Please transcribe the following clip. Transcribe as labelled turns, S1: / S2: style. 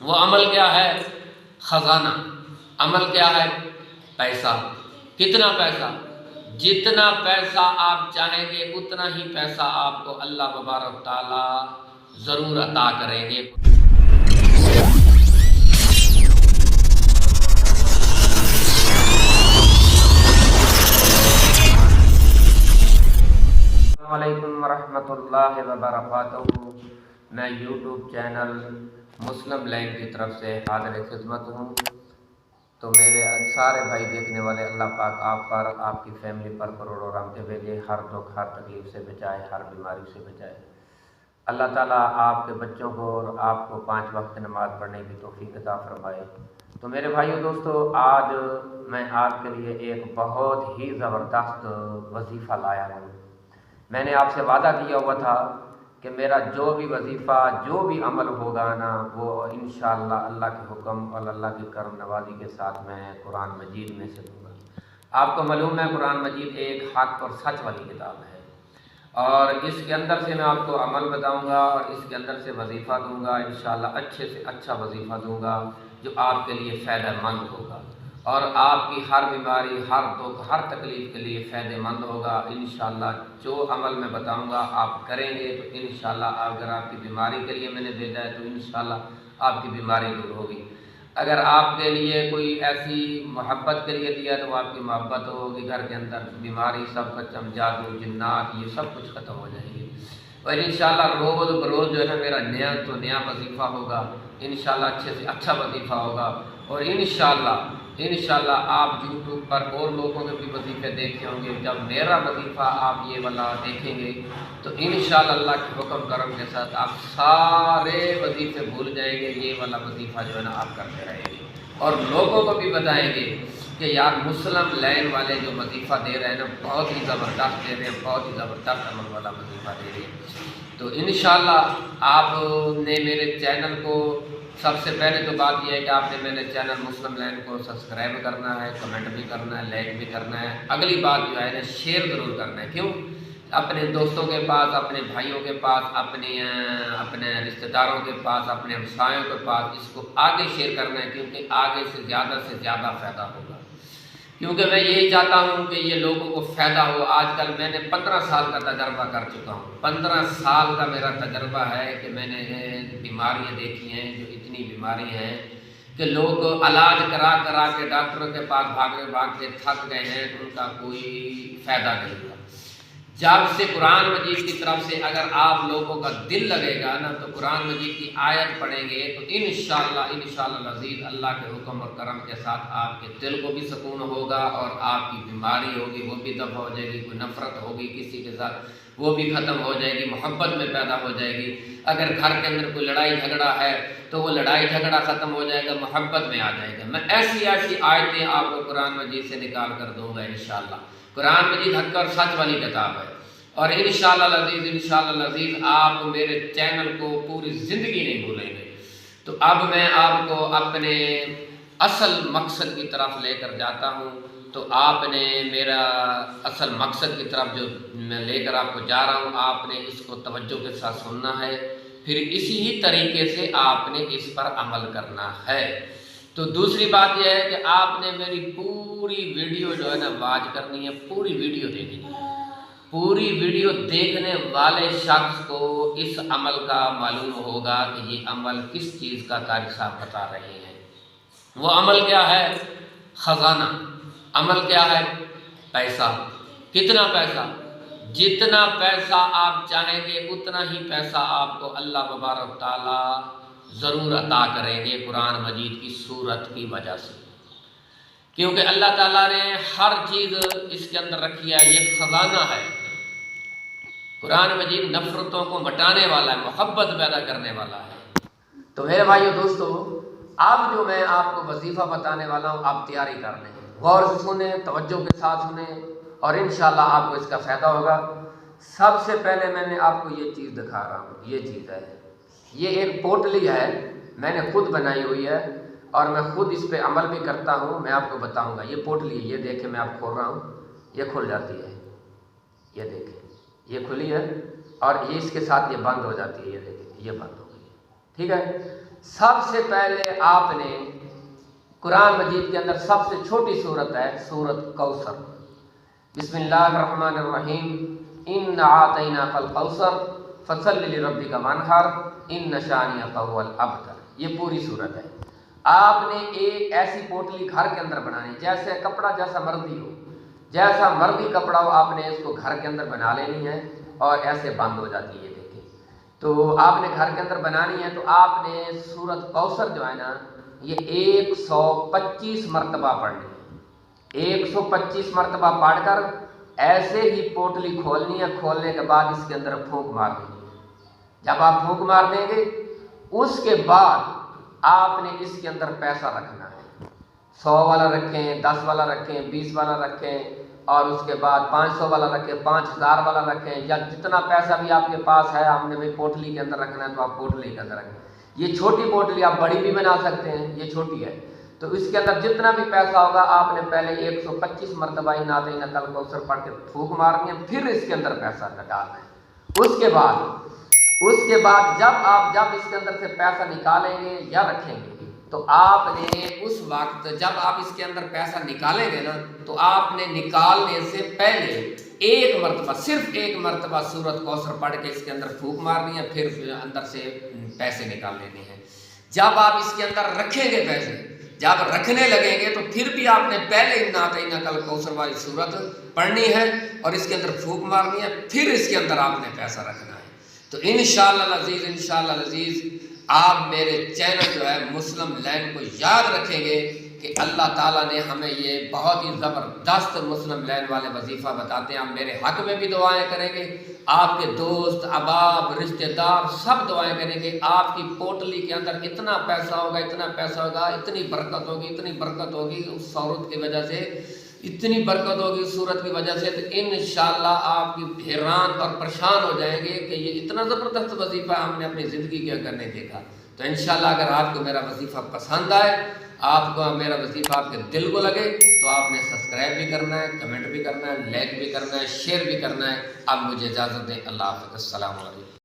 S1: وہ عمل کیا ہے؟ خزانہ۔ عمل کیا ہے؟ پیسہ۔ کتنا پیسہ؟ جتنا پیسہ آپ چاہیں گے اتنا ہی پیسہ آپ کو اللہ تبارک تعالیٰ ضرور عطا کریں گے۔ السلام علیکم ورحمۃ اللہ وبرکاتہ۔ میں یوٹیوب چینل مسلم لینڈ کی طرف سے حاضر خدمت ہوں۔ تو میرے سارے بھائی دیکھنے والے، اللہ پاک آپ پر، آپ کی فیملی پر کروڑوں رحمتیں بھیجے، ہر دکھ ہر تکلیف سے بچائے، ہر بیماری سے بچائے۔ اللہ تعالیٰ آپ کے بچوں کو اور آپ کو 5 وقت نماز پڑھنے کی توفیق عطا فرمائے۔ تو میرے بھائیو دوستو، آج میں آپ کے لیے ایک بہت ہی زبردست وظیفہ لایا ہوں۔ میں نے آپ سے وعدہ کیا ہوا تھا کہ میرا جو بھی وظیفہ، جو بھی عمل ہوگا نا، وہ انشاءاللہ اللہ کے حکم اور اللہ کی کرم نوازی کے ساتھ میں قرآن مجید میں سے دوں گا۔ آپ کو معلوم ہے قرآن مجید ایک حق اور سچ والی کتاب ہے، اور اس کے اندر سے میں آپ کو عمل بتاؤں گا اور اس کے اندر سے وظیفہ دوں گا، انشاءاللہ اچھے سے اچھا وظیفہ دوں گا جو آپ کے لیے فائدہ مند ہوگا، اور آپ کی ہر بیماری، ہر دکھ، ہر تکلیف کے لیے فائدہ مند ہوگا۔ انشاءاللہ جو عمل میں بتاؤں گا آپ کریں گے تو انشاءاللہ اگر آپ کی بیماری کے لیے میں نے بھیجا ہے تو انشاءاللہ آپ کی بیماری دور ہوگی۔ اگر آپ کے لیے کوئی ایسی محبت کے لیے دیا تو آپ کی محبت ہوگی، گھر کے اندر بیماری سب ختم، جادو جنات یہ سب کچھ ختم ہو جائیں گے۔ اور انشاءاللہ روز بروز جو ہے نا میرا نیا وظیفہ ہوگا، انشاءاللہ اچھے سے اچھا وظیفہ ہوگا، اور انشاءاللہ آپ یوٹیوب پر اور لوگوں کے بھی وظیفے دیکھے ہوں گے۔ جب میرا وظیفہ آپ یہ والا دیکھیں گے تو انشاءاللہ اللہ کے حکم کرم کے ساتھ آپ سارے وظیفے بھول جائیں گے، یہ والا وظیفہ جو ہے نا آپ کرتے رہیں گے، اور لوگوں کو بھی بتائیں گے کہ یار مسلم لین والے جو وظیفہ دے رہے ہیں نا بہت ہی زبردست دے رہے ہیں، بہت ہی زبردست عمل والا وظیفہ دے رہے ہیں۔ تو انشاءاللہ آپ نے میرے چینل کو، سب سے پہلے تو بات یہ ہے کہ آپ نے میرے چینل مسلم لینڈ کو سبسکرائب کرنا ہے، کمنٹ بھی کرنا ہے، لائک بھی کرنا ہے۔ اگلی بات جو ہے نا شیئر ضرور کرنا ہے۔ کیوں؟ اپنے دوستوں کے پاس، اپنے بھائیوں کے پاس، اپنے رشتہ داروں کے پاس، اپنے ہمسایوں کے پاس اس کو آگے شیئر کرنا ہے، کیونکہ آگے سے زیادہ فائدہ ہوگا۔ کیونکہ میں یہی چاہتا ہوں کہ یہ لوگوں کو فائدہ ہو۔ آج کل میں نے 15 سال کا تجربہ کر چکا ہوں، 15 سال کا میرا تجربہ ہے کہ میں نے بیماریاں دیکھی ہیں، جو اتنی بیماری ہیں کہ لوگ علاج کرا کے ڈاکٹروں کے پاس بھاگ کے تھک گئے ہیں، ان کا کوئی فائدہ نہیں ہوا۔ جب سے قرآن مجید کی طرف سے اگر آپ لوگوں کا دل لگے گا نا تو قرآن مجید کی آیت پڑھیں گے تو انشاءاللہ العزیز اللہ کے حکم اور کرم کے ساتھ آپ کے دل کو بھی سکون ہوگا، اور آپ کی بیماری ہوگی وہ بھی دفع ہو جائے گی، کوئی نفرت ہوگی کسی کے ساتھ وہ بھی ختم ہو جائے گی، محبت میں پیدا ہو جائے گی۔ اگر گھر کے اندر کوئی لڑائی جھگڑا ہے تو وہ لڑائی جھگڑا ختم ہو جائے گا، محبت میں آ جائے گا۔ میں ایسی آیتیں آپ کو قرآن مجید سے نکال کر دوں گا انشاءاللہ۔ قرآن مجید حق اور سچ والی کتاب ہے، اور انشاءاللہ العزیز آپ میرے چینل کو پوری زندگی نہیں بھولیں گے۔ تو اب میں آپ کو اپنے اصل مقصد کی طرف لے کر جاتا ہوں۔ تو آپ نے میرا اصل مقصد کی طرف جو میں لے کر آپ کو جا رہا ہوں، آپ نے اس کو توجہ کے ساتھ سننا ہے، پھر اسی ہی طریقے سے آپ نے اس پر عمل کرنا ہے۔ تو دوسری بات یہ ہے کہ آپ نے میری پوری ویڈیو جو ہے نا واچ کرنی ہے، پوری ویڈیو دیکھنی ہے۔ پوری ویڈیو دیکھنے والے شخص کو اس عمل کا معلوم ہوگا کہ یہ عمل کس چیز کا قاری صاحب بتا رہے ہیں۔ وہ عمل کیا ہے؟ خزانہ۔ عمل کیا ہے؟ پیسہ۔ کتنا پیسہ؟ جتنا پیسہ آپ چاہیں گے اتنا ہی پیسہ آپ کو اللہ تبارک تعالیٰ ضرور عطا کریں گے قرآن مجید کی صورت کی وجہ سے، کیونکہ اللہ تعالیٰ نے ہر چیز اس کے اندر رکھی ہے، یہ خزانہ ہے۔ قرآن مجید نفرتوں کو مٹانے والا ہے، محبت پیدا کرنے والا ہے۔ تو میرے بھائیو دوستو، اب جو میں آپ کو وظیفہ بتانے والا ہوں آپ تیاری کر لیں، غور سے سنیں، توجہ کے ساتھ سنیں، اور انشاءاللہ آپ کو اس کا فائدہ ہوگا۔ سب سے پہلے میں نے آپ کو یہ چیز دکھا رہا ہوں، یہ چیز ہے، یہ ایک پوٹلی ہے، میں نے خود بنائی ہوئی ہے، اور میں خود اس پہ عمل بھی کرتا ہوں۔ میں آپ کو بتاؤں گا، یہ پوٹلی ہے، یہ دیکھیں میں آپ کھول رہا ہوں، یہ کھل جاتی ہے، یہ دیکھیں یہ کھلی ہے، اور یہ اس کے ساتھ یہ بند ہو جاتی ہے، یہ دیکھیں یہ بند ہو گئی ہے، ٹھیک ہے۔ سب سے پہلے آپ نے قرآن مجید کے اندر سب سے چھوٹی صورت ہے سورۃ کوثر۔ بسم اللہ الرحمن الرحیم، انا اعطیناک الکوثر فصل لربک وانحر ان شانئک هو الابتر۔ یہ پوری صورت ہے۔ آپ نے ایک ایسی پوٹلی گھر کے اندر بنانی، جیسے کپڑا جیسا مرضی ہو، جیسا مرضی کپڑا ہو، آپ نے اس کو گھر کے اندر بنا لینی ہے اور ایسے بند ہو جاتی ہے۔ دیکھیں تو آپ نے گھر کے اندر بنانی ہے، تو آپ نے سورۃ کوثر جو ہے نا یہ 125 مرتبہ پڑھنی ہے۔ 125 مرتبہ پڑھ کر ایسے ہی پوٹلی کھولنی ہے، کھولنے کے بعد اس کے اندر پھونک مار دینی ہے۔ جب آپ پھونک مار دیں گے اس کے بعد آپ نے اس کے اندر پیسہ رکھنا ہے۔ 100 والا رکھیں، 10 والا رکھیں، 20 والا رکھیں، اور اس کے بعد 500 والا رکھیں، 5000 والا رکھیں، یا جتنا پیسہ بھی آپ کے پاس ہے آپ نے بھی پوٹلی کے اندر رکھنا ہے تو آپ پوٹلی کے اندر رکھیں۔ یہ چھوٹی پوٹلی، آپ بڑی بھی بنا سکتے ہیں، یہ چھوٹی ہے، تو اس کے اندر جتنا بھی پیسہ ہوگا آپ نے پہلے 125 مرتبہ انا اعطیناک الکوثر پڑھ کے پھونک مارنی ہے، پھر اس کے اندر پیسہ ڈالنا ہے۔ اس کے بعد جب اس کے اندر سے پیسہ نکالیں گے یا رکھیں گے تو آپ نے اس وقت جب آپ اس کے اندر پیسہ نکالیں گے نا تو آپ نے نکالنے سے پہلے ایک مرتبہ، صرف ایک مرتبہ سورۃ کوثر پڑھ کے اس کے اندر پھونک مارنی ہے، پھر اندر سے پیسے نکال لینے ہیں۔ جب آپ اس کے اندر رکھیں گے پیسے، جب رکھنے لگیں گے تو پھر بھی آپ نے پہلے انا اعطیناک الکوثر والی صورت پڑھنی ہے اور اس کے اندر پھونک مارنی ہے، پھر اس کے اندر آپ نے پیسہ رکھنا ہے۔ تو انشاءاللہ العزیز آپ میرے چینل جو ہے مسلم لینڈ کو یاد رکھیں گے کہ اللہ تعالیٰ نے ہمیں یہ بہت ہی زبردست مسلم لینڈ والے وظیفہ بتاتے ہیں۔ آپ میرے حق میں بھی دعائیں کریں گے، آپ کے دوست احباب رشتہ دار سب دعائیں کریں گے۔ آپ کی پوٹلی کے اندر اتنا پیسہ ہوگا، اتنی برکت ہوگی اس صورت کی وجہ سے، اتنی برکت ہوگی اس صورت کی وجہ سے، تو انشاءاللہ آپ کی حیران اور پریشان ہو جائیں گے کہ یہ اتنا زبردست وظیفہ ہم نے اپنی زندگی کے اندر نہیں دیکھا۔ تو انشاءاللہ اگر آپ کو میرا وظیفہ پسند آئے، آپ کو میرا وظیفہ آپ کے دل کو لگے تو آپ نے سبسکرائب بھی کرنا ہے، کمنٹ بھی کرنا ہے، لائک بھی کرنا ہے، شیئر بھی کرنا ہے۔ اب مجھے اجازت دیں، اللہ حافظ، السلام علیکم۔